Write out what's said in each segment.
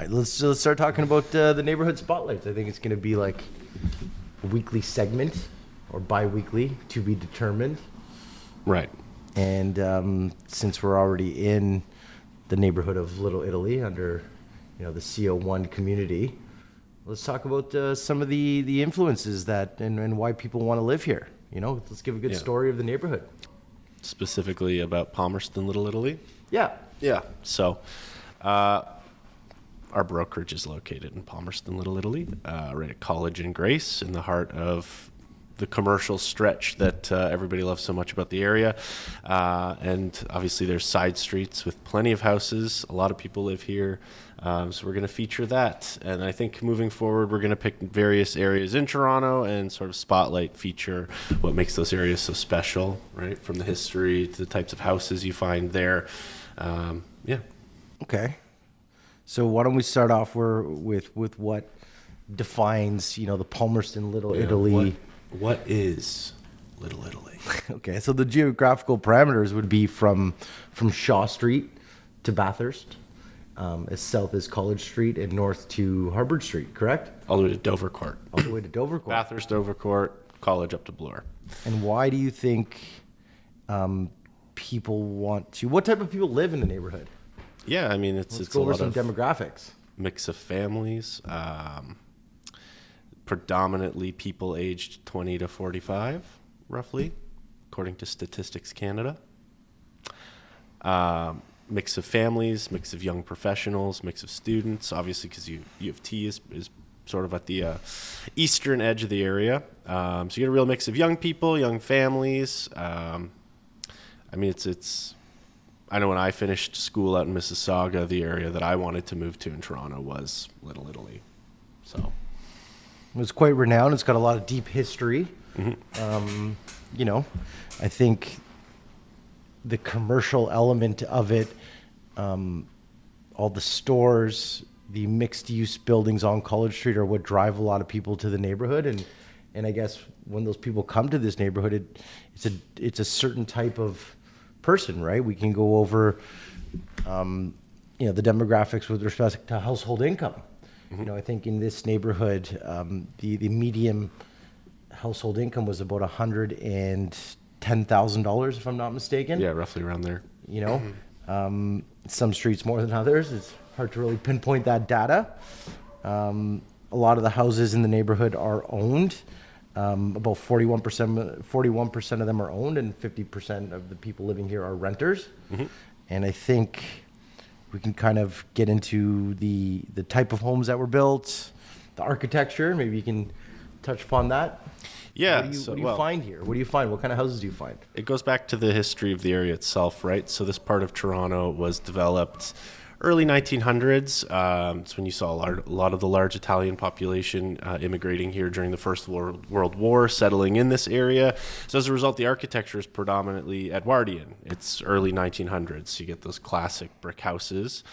right, let's start talking about the neighborhood spotlights. I think it's going to be like a weekly segment or bi-weekly, to be determined. Right. And since we're already in the neighborhood of Little Italy under, the CO1 community, let's talk about some of the influences that and why people want to live here. Let's give a good story of the neighborhood. Specifically about Palmerston Little Italy? Yeah. Yeah. So, our brokerage is located in Palmerston Little Italy, right at College and Grace, in the heart of the commercial stretch that everybody loves so much about the area. And obviously there's side streets with plenty of houses. A lot of people live here. So we're going to feature that. And I think moving forward, we're going to pick various areas in Toronto and sort of spotlight, feature what makes those areas so special, right? From the history to the types of houses you find there. Okay. So why don't we start off with what defines, the Palmerston Little Italy. What is Little Italy? Okay, so the geographical parameters would be from Shaw Street to Bathurst, as south as College Street, and north to Harvard Street, correct? All the way to Dovercourt. All the way to Dovercourt. Bathurst, Dovercourt, College up to Bloor. And why do you think people want to... What type of people live in the neighborhood? Yeah, I mean, it's go a over lot some of demographics. Mix of families, predominantly people aged 20 to 45, roughly, according to Statistics Canada. Mix of families, mix of young professionals, mix of students, obviously because U of T is sort of at the eastern edge of the area. So you get a real mix of young people, young families. I mean, it's. I know when I finished school out in Mississauga, the area that I wanted to move to in Toronto was Little Italy. So it was quite renowned. It's got a lot of deep history. Mm-hmm. I think the commercial element of it, all the stores, the mixed-use buildings on College Street are what drive a lot of people to the neighborhood. And I guess when those people come to this neighborhood, it's a certain type of person, right? We can go over, the demographics with respect to household income. Mm-hmm. I think in this neighborhood, the median household income was about $110,000, if I'm not mistaken. yeah, roughly around there. Some streets more than others. It's hard to really pinpoint that data. A lot of the houses in the neighborhood are owned. About 41% of them are owned, and 50% of the people living here are renters. Mm-hmm. And I think we can kind of get into the type of homes that were built, the architecture. Maybe you can touch upon that. Yeah. What do you find here? What do you find? What kind of houses do you find? It goes back to the history of the area itself, right? So this part of Toronto was developed early 1900s. It's when you saw a lot of the large Italian population immigrating here during the First World War, settling in this area. So as a result, the architecture is predominantly Edwardian. It's early 1900s. So you get those classic brick houses,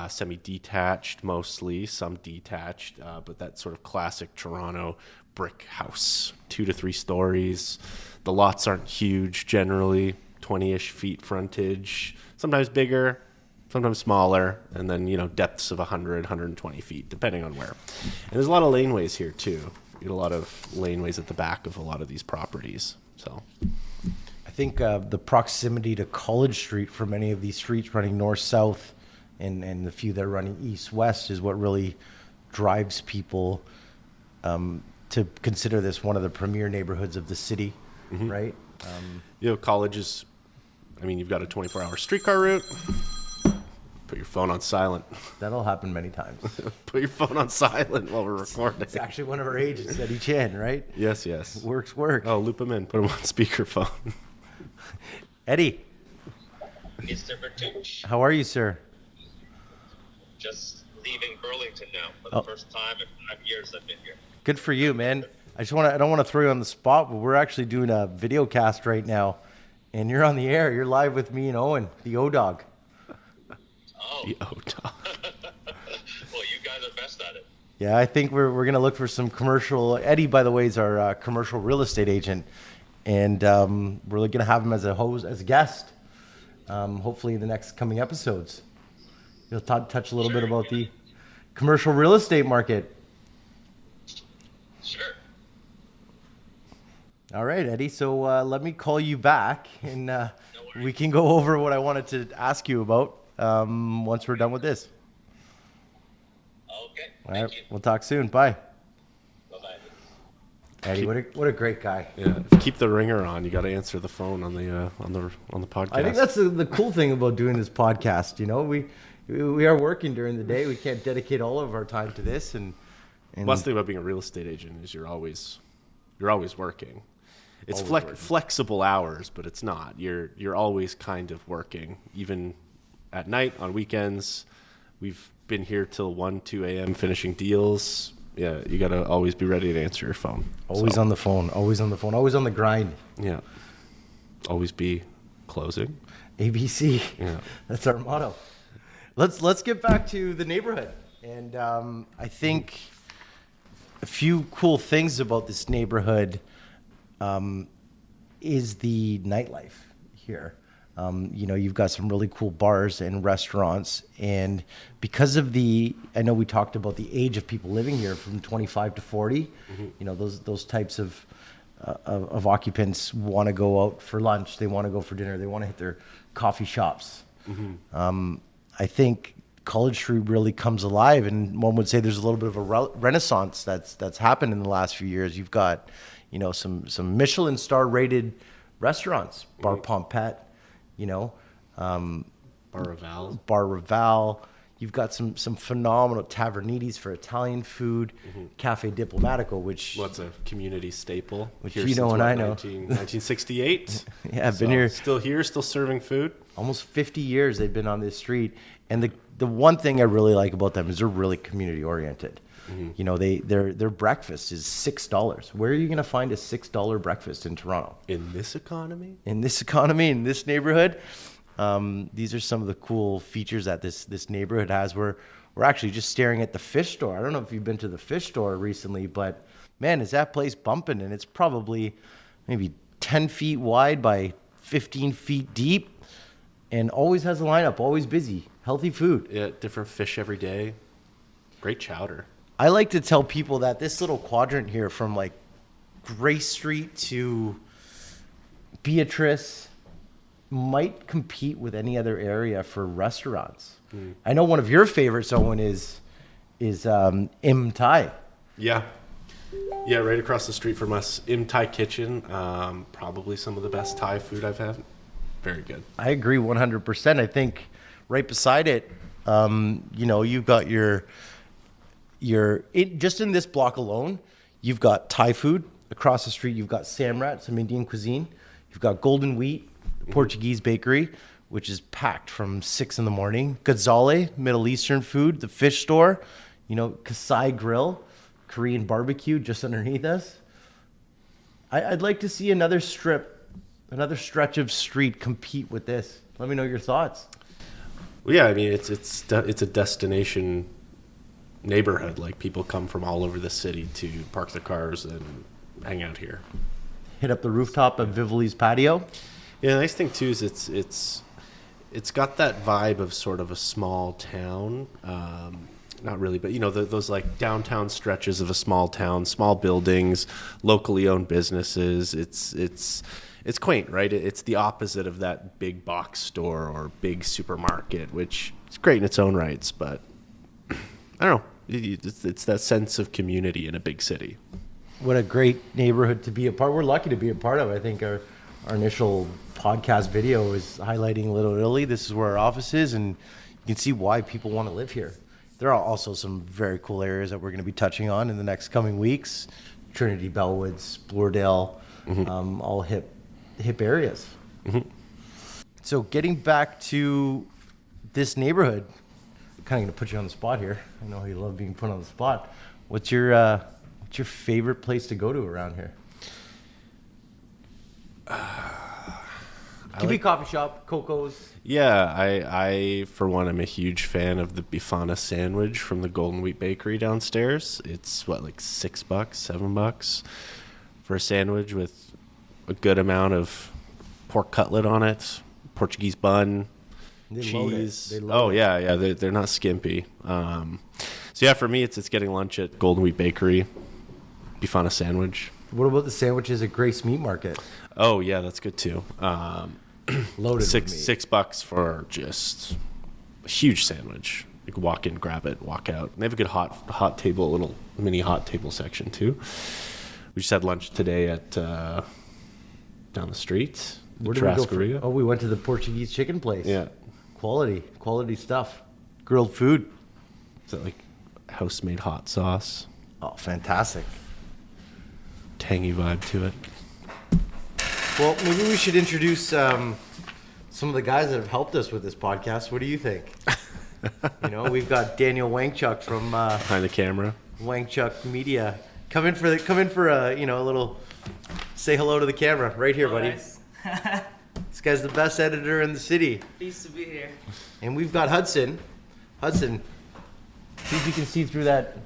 semi-detached mostly, some detached, but that sort of classic Toronto brick house, 2 to 3 stories. The lots aren't huge generally, 20-ish feet frontage, sometimes bigger, sometimes smaller, and then, depths of 100, 120 feet, depending on where. And there's a lot of laneways here, too. You get a lot of laneways at the back of a lot of these properties. So I think the proximity to College Street for many of these streets running north-south and the few that are running east-west is what really drives people to consider this one of the premier neighborhoods of the city, mm-hmm. right? College is, you've got a 24-hour streetcar route. Put your phone on silent. That'll happen many times. Put your phone on silent while we're recording. It's actually one of our agents, Eddie Chan, right? Yes. Work. Oh, loop him in. Put him on speakerphone. Eddie. Mr. Bertucci. How are you, sir? Just leaving Burlington now for the first time in 5 years I've been here. Good for you, man. I don't want to throw you on the spot, but we're actually doing a video cast right now, and you're on the air. You're live with me and Owen, the O-Dog. Oh. The O-Dog. Well, you guys are best at it. Yeah, I think we're going to look for some commercial. Eddie, by the way, is our commercial real estate agent, and we're going to have him as a host, as a guest, hopefully in the next coming episodes. You'll touch a little bit about the commercial real estate market. Sure. All right, Eddie. So let me call you back, and No we worries. can go over what I wanted to ask you about once we're done with this. Okay. All Thank right. you. We'll talk soon. Bye. Bye-bye. Eddie, what a great guy. Yeah, if you keep the ringer on. You got to answer the phone on the podcast. I think that's the cool thing about doing this podcast. You know, we are working during the day. We can't dedicate all of our time to this. And One thing about being a real estate agent is you're always working. It's Always working. flexible hours, but it's not. You're always kind of working, even at night, on weekends. We've been here till 1, 2 a.m. finishing deals. Yeah, you got to always be ready to answer your phone. always So, on the phone, always on the phone, always on the grind. Yeah. Always be closing. ABC. Yeah. That's our motto. Let's get back to the neighborhood. And I think a few cool things about this neighborhood is the nightlife here. You've got some really cool bars and restaurants, and because of I know we talked about the age of people living here from 25 to 40. Those types of occupants want to go out for lunch, they want to go for dinner, they want to hit their coffee shops. I think College Street really comes alive, and one would say there's a little bit of a renaissance that's happened in the last few years. You've got some Michelin star rated restaurants, Bar Pompette. Bar Raval. You've got some phenomenal Tavernitis for Italian food, Cafe Diplomatico, which What's a community staple? Which here you know since, and what, I know. 1968. Yeah, I've been here Still here, still serving food. almost 50 years. They've been on this street, and the one thing I really like about them is they're really community oriented. Their breakfast is $6. Where are you going to find a $6 breakfast in Toronto? In this economy? In this economy, in this neighborhood, these are some of the cool features that this neighborhood has. We're actually just staring at the fish store. I don't know if you've been to the fish store recently, but man, is that place bumping? And it's probably maybe 10 feet wide by 15 feet deep, and always has a lineup, always busy, healthy food. Yeah, different fish every day. Great chowder. I like to tell people that this little quadrant here from like Grace Street to Beatrice might compete with any other area for restaurants. I know one of your favorites, Owen, is Im Thai. Yeah. Yeah, right across the street from us, Im Thai Kitchen. Probably some of the best Thai food I've had. Very good. I agree 100%. I think right beside it, you've got just in this block alone, you've got Thai food. Across the street, you've got Samrat, some Indian cuisine. You've got Golden Wheat, the Portuguese bakery, which is packed from 6 in the morning. Ghazale, Middle Eastern food. The fish store, Kasai Grill, Korean barbecue just underneath us. I'd like to see another stretch of street compete with this. Let me know your thoughts. Well, yeah, I mean, it's a destination neighborhood. Like, people come from all over the city to park their cars and hang out here. Hit up the rooftop of Vivoli's patio. Yeah, the nice thing too is it's got that vibe of sort of a small town. Not really, but those like downtown stretches of a small town, small buildings, locally owned businesses. It's quaint, right? It's the opposite of that big box store or big supermarket, which is great in its own rights, but I don't know. It's that sense of community in a big city. What a great neighborhood to be a part. We're lucky to be a part of. I think our initial podcast video is highlighting Little Italy. This is where our office is, and you can see why people want to live here. There are also some very cool areas that we're going to be touching on in the next coming weeks. Trinity Bellwoods, Bloordale, all hip areas. So getting back to this neighborhood, kind of going to put you on the spot here. I know you love being put on the spot. What's your favorite place to go to around here? Could be coffee shop, Coco's. Yeah, I for one, I'm a huge fan of the Bifana sandwich from the Golden Wheat Bakery downstairs. It's like $6, $7 for a sandwich with a good amount of pork cutlet on it, Portuguese bun, They load it. cheese. They load it. Yeah, they're not skimpy. So yeah, for me, it's getting lunch at Golden Wheat Bakery, beef on a sandwich. What about the sandwiches at Grace Meat Market? Oh yeah, that's good too. Loaded with meat. $6 for just a huge sandwich. You can walk in, grab it, walk out. They have a good hot table, little mini hot table section too. We just had lunch today at down the street. Where did we go Trascaria. Oh, we went to the Portuguese chicken place. Yeah. Quality stuff. Grilled food. Is that like house-made hot sauce? Oh, fantastic. Tangy vibe to it. Well, maybe we should introduce some of the guys that have helped us with this podcast. What do you think? We've got Daniel Wangchuk from Behind the camera. Wangchuk Media. Come in for a little say hello to the camera right here, buddy. Nice. This guy's the best editor in the city. Pleased to be here. And we've got Hudson. Hudson, see if you can see through that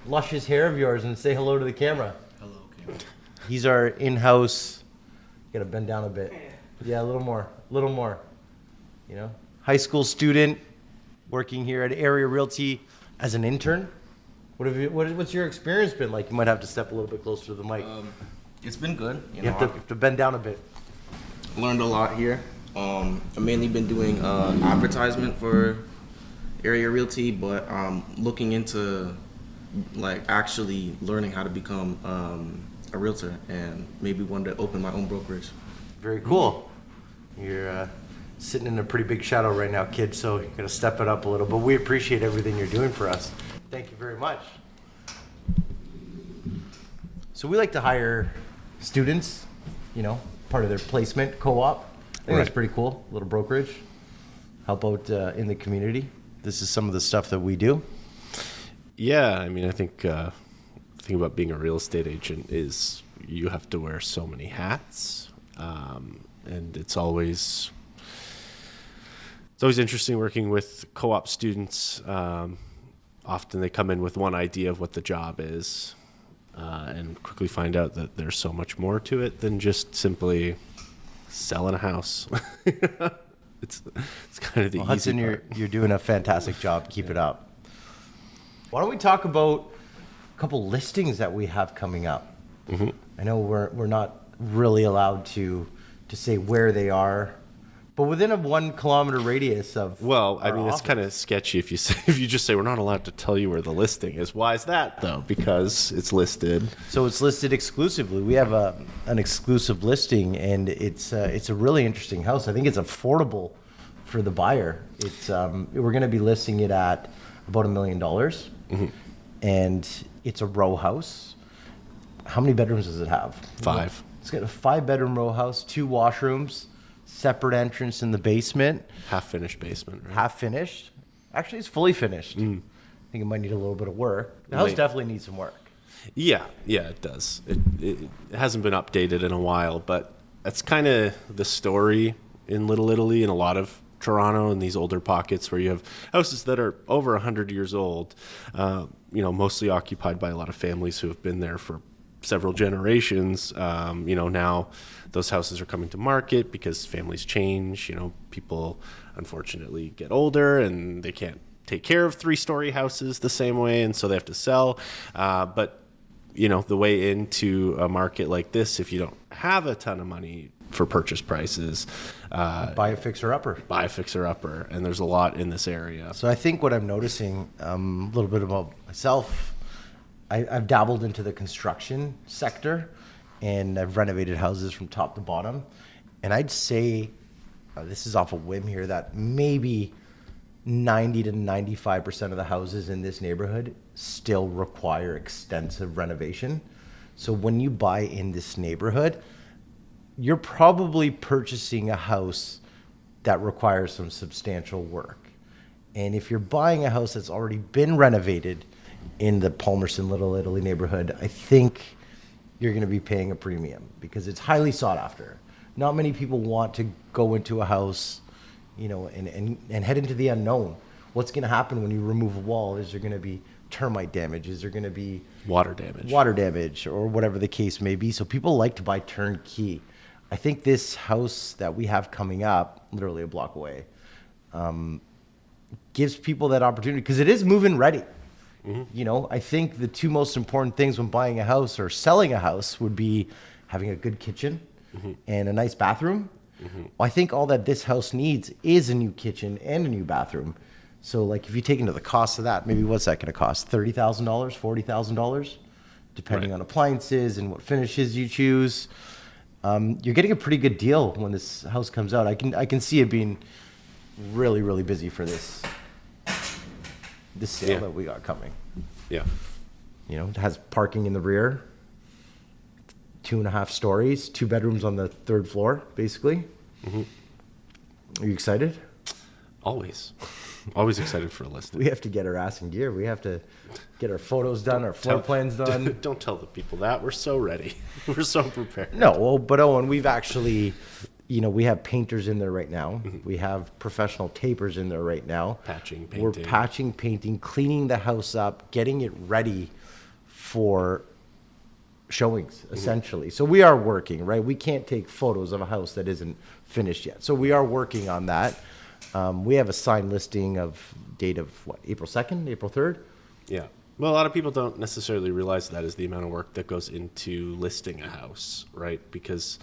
luscious hair of yours and say hello to the camera. Hello, camera. He's our in-house. Gotta bend down a bit. Yeah, a little more. High school student working here at Area Realty as an intern. What's your experience been like? You might have to step a little bit closer to the mic. It's been good. You have to bend down a bit. Learned a lot here. I've mainly been doing advertisement for Area Realty, but looking into like actually learning how to become a realtor and maybe one day open my own brokerage. Very cool. You're sitting in a pretty big shadow right now, kid, so you're going to step it up a little. But we appreciate everything you're doing for us. Thank you very much. So we like to hire students, part of their placement co-op. I think that's pretty cool. A little brokerage. Help out in the community. This is some of the stuff that we do. Yeah, I mean, I think the thing about being a real estate agent is you have to wear so many hats, and it's always interesting working with co-op students. Often they come in with one idea of what the job is, and quickly find out that there's so much more to it than just simply selling a house. It's kind of the easy Hudson, part. you're doing a fantastic job. Keep it up. Why don't we talk about a couple listings that we have coming up? Mm-hmm. I know we're not really allowed to say where they are, but within a 1 kilometer radius of. Well, I our mean, it's office. kind of sketchy if you just say we're not allowed to tell you where the listing is. Why is that though? Because it's listed. So it's listed exclusively. We have an exclusive listing, and it's a really interesting house. I think it's affordable for the buyer. It's we're going to be listing it at about $1 million, and it's a row house. How many bedrooms does it have? 5. It's got a 5-bedroom row house, 2 washrooms, separate entrance in the basement, Half finished basement, right? half finished. Actually, it's fully finished. I think it might need a little bit of work. The house Might. definitely needs some work. Yeah, it does. It hasn't been updated in a while, but that's kind of the story in Little Italy and a lot of Toronto and these older pockets where you have houses that are over 100 years old, mostly occupied by a lot of families who have been there for several generations. Now those houses are coming to market because families change. People unfortunately get older and they can't take care of 3-story houses the same way, and so they have to sell. But the way into a market like this, if you don't have a ton of money for purchase prices, Buy a fixer-upper. buy a fixer-upper, and there's a lot in this area. So I think what I'm noticing, a little bit about myself, I've dabbled into the construction sector, and I've renovated houses from top to bottom. And I'd say, this is off a whim here, that maybe 90 to 95% of the houses in this neighborhood still require extensive renovation. So when you buy in this neighborhood, you're probably purchasing a house that requires some substantial work. And if you're buying a house that's already been renovated in the Palmerston Little Italy neighborhood, I think you're going to be paying a premium because it's highly sought after. Not many people want to go into a house, and head into the unknown. What's going to happen when you remove a wall? Is there going to be termite damage? Is there going to be Water damage. or whatever the case may be? So people like to buy turnkey. I think this house that we have coming up, literally a block away, gives people that opportunity because it is move-in ready. You know, I think the two most important things when buying a house or selling a house would be having a good kitchen and a nice bathroom. Well, I think all that this house needs is a new kitchen and a new bathroom. So, like, if you take into the cost of that, maybe what's that going to cost? $30,000, $40,000, depending on appliances and what finishes you choose. You're getting a pretty good deal when this house comes out. I can see it being really, really busy for this sale that we got coming. Yeah. You know, it has parking in the rear, 2.5 stories, 2 bedrooms on the 3rd floor, basically. Are you excited? Always. Always excited for a listing. We have to get our ass in gear. We have to get our photos done, our floor plans done. Don't tell the people that. We're so ready. We're so prepared. No, well, but Owen, we've actually, you know, we have painters in there right now. We have professional tapers in there right now. Patching, painting. We're patching, painting, cleaning the house up, getting it ready for showings, essentially. So we are working, right? We can't take photos of a house that isn't finished yet. So we are working on that. We have a signed listing of date of what, April 2nd, April 3rd? Yeah. Well, a lot of people don't necessarily realize that is the amount of work that goes into listing a house, right? Because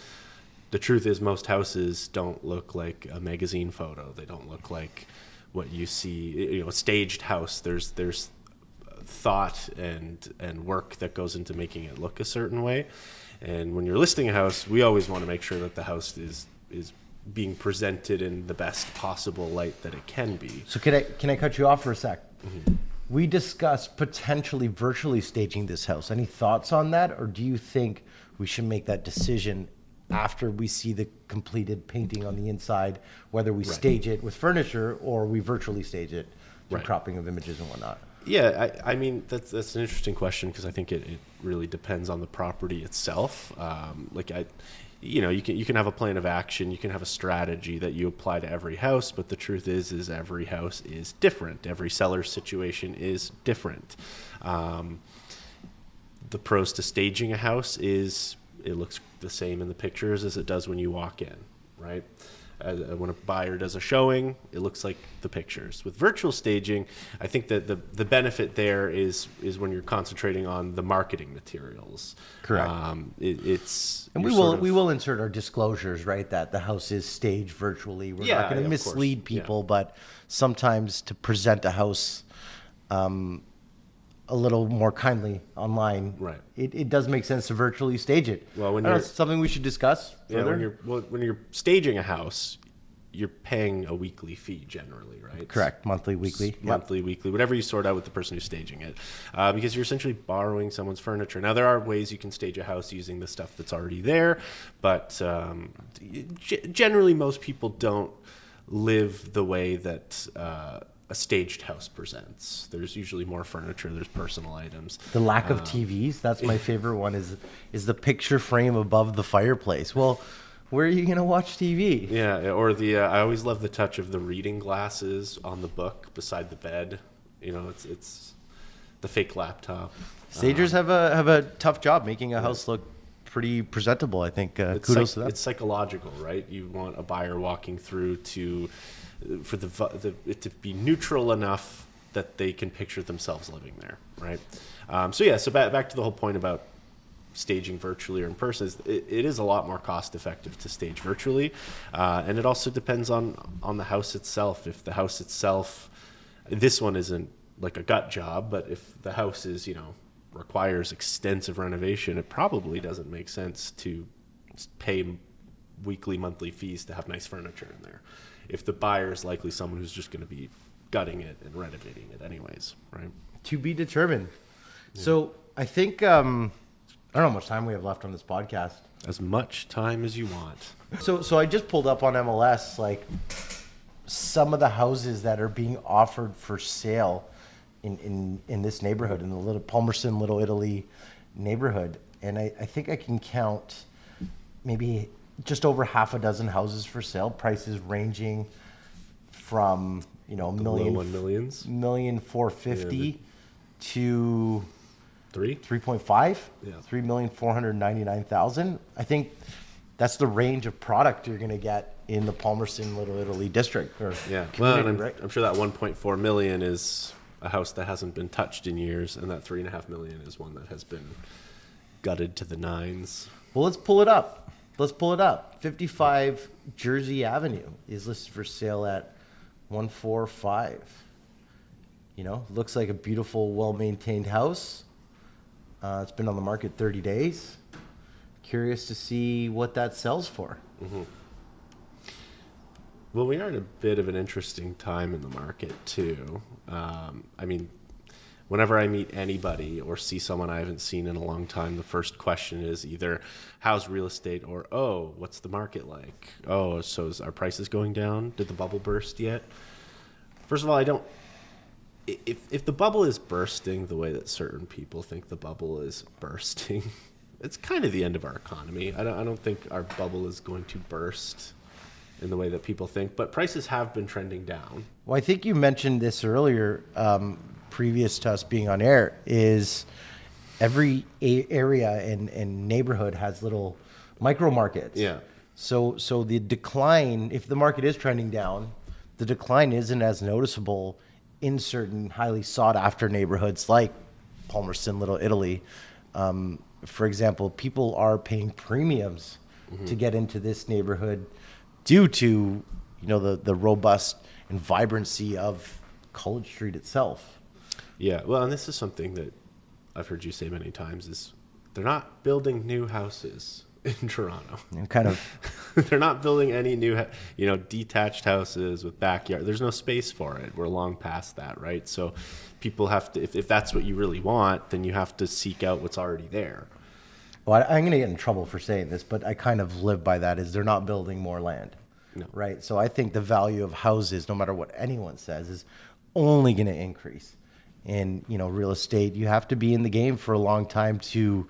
the truth is most houses don't look like a magazine photo. They don't look like what you see, you know, a staged house. There's thought and work that goes into making it look a certain way. And when you're listing a house, we always want to make sure that the house is being presented in the best possible light that it can be. So can I cut you off for a sec? We discussed potentially virtually staging this house. Any thoughts on that? Or do you think we should make that decision after we see the completed painting on the inside, whether we stage it with furniture or we virtually stage it through cropping of images and whatnot? Yeah, I mean, that's an interesting question because I think it really depends on the property itself. You know, you can have a plan of action, you can have a strategy that you apply to every house, but the truth is every house is different. Every seller's situation is different. The pros to staging a house is it looks the same in the pictures as it does when you walk in, right? When a buyer does a showing, it looks like the pictures. With virtual staging, I think that the benefit there is when you're concentrating on the marketing materials. Correct. And we will insert our disclosures, right? That the house is staged virtually. We're not going to mislead people, but sometimes to present a house a little more kindly online, right? It does make sense to virtually stage it. Well, when it's something we should discuss further. When you're staging a house, you're paying a weekly fee generally, right? Correct. Monthly, weekly. Monthly, weekly, whatever you sort out with the person who's staging it, because you're essentially borrowing someone's furniture. Now, there are ways you can stage a house using the stuff that's already there, but generally most people don't live the way that a staged house presents. There's usually more furniture, there's personal items. The lack of TVs, that's my favorite one, is the picture frame above the fireplace. Well, where are you going to watch TV? Yeah, or I always love the touch of the reading glasses on the book beside the bed. You know, it's the fake laptop. Stagers have a tough job making a house look pretty presentable, I think. Kudos to that. It's psychological, right? You want a buyer walking through for it to be neutral enough that they can picture themselves living there, right? So back to the whole point about staging virtually or in person. It is a lot more cost effective to stage virtually, and it also depends on the house itself. If the house itself, this one isn't like a gut job, but if the house is, you know, requires extensive renovation, it probably doesn't make sense to pay weekly, monthly fees to have nice furniture in there. If the buyer is likely someone who's just going to be gutting it and renovating it anyways, right? To be determined. Yeah. So I think, I don't know how much time we have left on this podcast. As much time as you want. So I just pulled up on MLS, like some of the houses that are being offered for sale in this neighborhood, in the Palmerston Little Italy neighborhood. And I think I can count maybe just over half a dozen houses for sale, prices ranging from, you know, millions, $1,450,000 to 3.5, yeah, $3,499,000. I think that's the range of product you're going to get in the Palmerston Little Italy district. Well, and I'm sure that 1.4 million is a house that hasn't been touched in years, and that $3.5 million is one that has been gutted to the nines. Well, let's pull it up. 55 Jersey Avenue is listed for sale at 145. You know, looks like a beautiful, well-maintained house. It's been on the market 30 days. Curious to see what that sells for. Mm-hmm. Well, we are at a bit of an interesting time in the market, too. I mean, whenever I meet anybody or see someone I haven't seen in a long time, the first question is either, how's real estate? Or, oh, what's the market like? Oh, so is our prices going down? Did the bubble burst yet? First of all, I don't... If the bubble is bursting the way that certain people think the bubble is bursting, it's kind of the end of our economy. I don't think our bubble is going to burst in the way that people think, but prices have been trending down. Well, I think you mentioned this earlier, previous to us being on air, is every area and neighborhood has little micro markets. Yeah. So the decline, if the market is trending down, the decline isn't as noticeable in certain highly sought after neighborhoods like Palmerston Little Italy. For example, people are paying premiums to get into this neighborhood due to, you know, the robust and vibrancy of College Street itself. Yeah, well, and this is something that I've heard you say many times, is they're not building new houses in Toronto. And kind of, they're not building any new, detached houses with backyard. There's no space for it. We're long past that, right? So people have to, if that's what you really want, then you have to seek out what's already there. well, I'm going to get in trouble for saying this, but I kind of live by that, is they're not building more land. No. Right? So I think the value of houses, no matter what anyone says, is only going to increase. And, you know, real estate, you have to be in the game for a long time to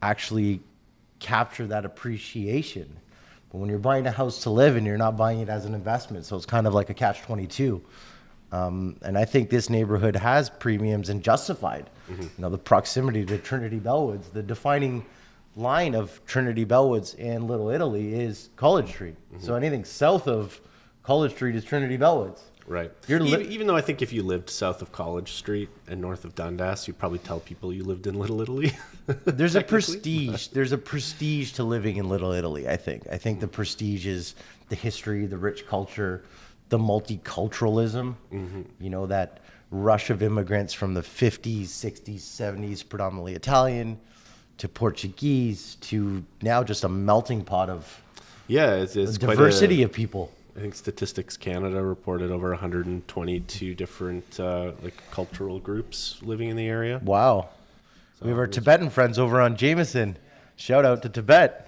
actually capture that appreciation. But when you're buying a house to live in, you're not buying it as an investment. So it's kind of like a catch-22. And I think this neighborhood has premiums and justified. You know, the proximity to Trinity Bellwoods, the defining line of Trinity Bellwoods and Little Italy is College Street. So anything south of College Street is Trinity Bellwoods. Right. You're even though I think if you lived south of College Street and north of Dundas, you'd probably tell people you lived in Little Italy. There's a prestige. There's a prestige to living in Little Italy, I think. I think the prestige is the history, the rich culture, the multiculturalism, you know, that rush of immigrants from the 50s, 60s, 70s, predominantly Italian, to Portuguese, to now just a melting pot of It's diversity of people. I think Statistics Canada reported over 122 different cultural groups living in the area. Wow. We have our Tibetan friends over on Jameson. Shout out to Tibet.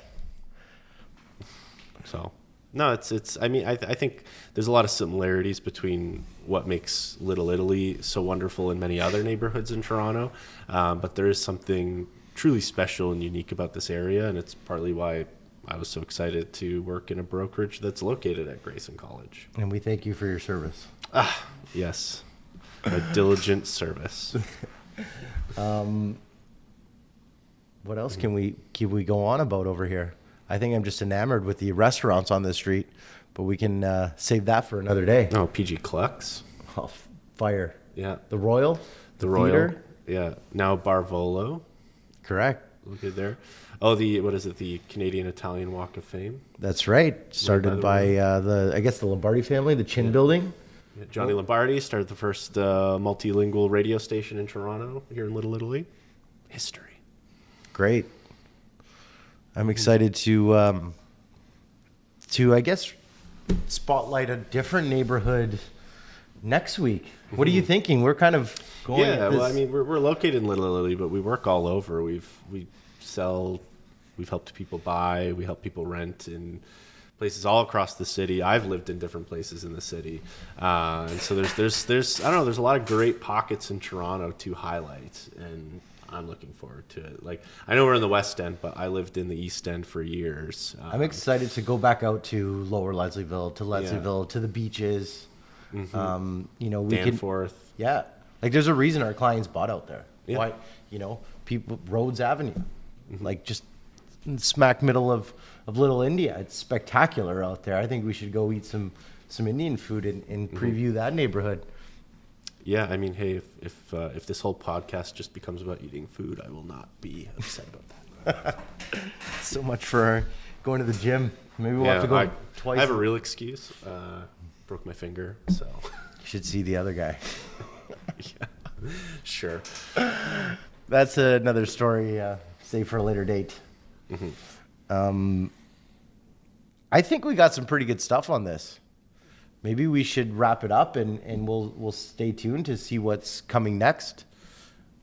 So, no, it's. I mean, I think there's a lot of similarities between what makes Little Italy so wonderful in many other neighborhoods in Toronto, but there is something truly special and unique about this area, and it's partly why I was so excited to work in a brokerage that's located at Grayson College. And we thank you for your service. Yes, a diligent service. What else can we go on about over here? I think I'm just enamored with the restaurants on this street, but we can save that for another day. Oh, PG Clucks. Oh, fire. Yeah. The Royal? The Royal. Theater? Yeah. Now Barvolo. Correct. Look at there. Oh, the Canadian Italian Walk of Fame? That's right. Started by the Lombardi family, the Chin Building. Yeah, Johnny Lombardi started the first multilingual radio station in Toronto, here in Little Italy. History. Great. I'm excited to I guess spotlight a different neighborhood next week. What are you thinking? We're kind of going. Yeah, well, I mean, we're located in Little Italy, but we work all over. We sell. We've helped people buy. We help people rent in places all across the city. I've lived in different places in the city, and so there's I don't know. There's a lot of great pockets in Toronto to highlight, and I'm looking forward to it. Like, I know we're in the West End, but I lived in the East End for years. I'm excited to go back out to Lower Leslieville, to the beaches. You know, we Danforth. Yeah, like there's a reason our clients bought out there. Yeah. Why? You know, people Rhodes Avenue, like just smack middle of Little India. It's spectacular out there. I think we should go eat some Indian food and preview that neighborhood. Yeah, I mean, hey, if this whole podcast just becomes about eating food, I will not be upset about that. So much for going to the gym. Maybe we'll have to go twice. I have a real excuse. Broke my finger, so. You should see the other guy. Yeah, sure. That's another story, save for a later date. I think we got some pretty good stuff on this. Maybe we should wrap it up, and we'll stay tuned to see what's coming next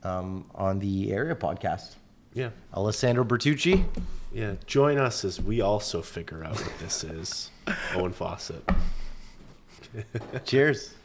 on the Area podcast. Yeah. Alessandro Bertucci. Yeah. Join us as we also figure out what this is. Owen Fawcett. Cheers.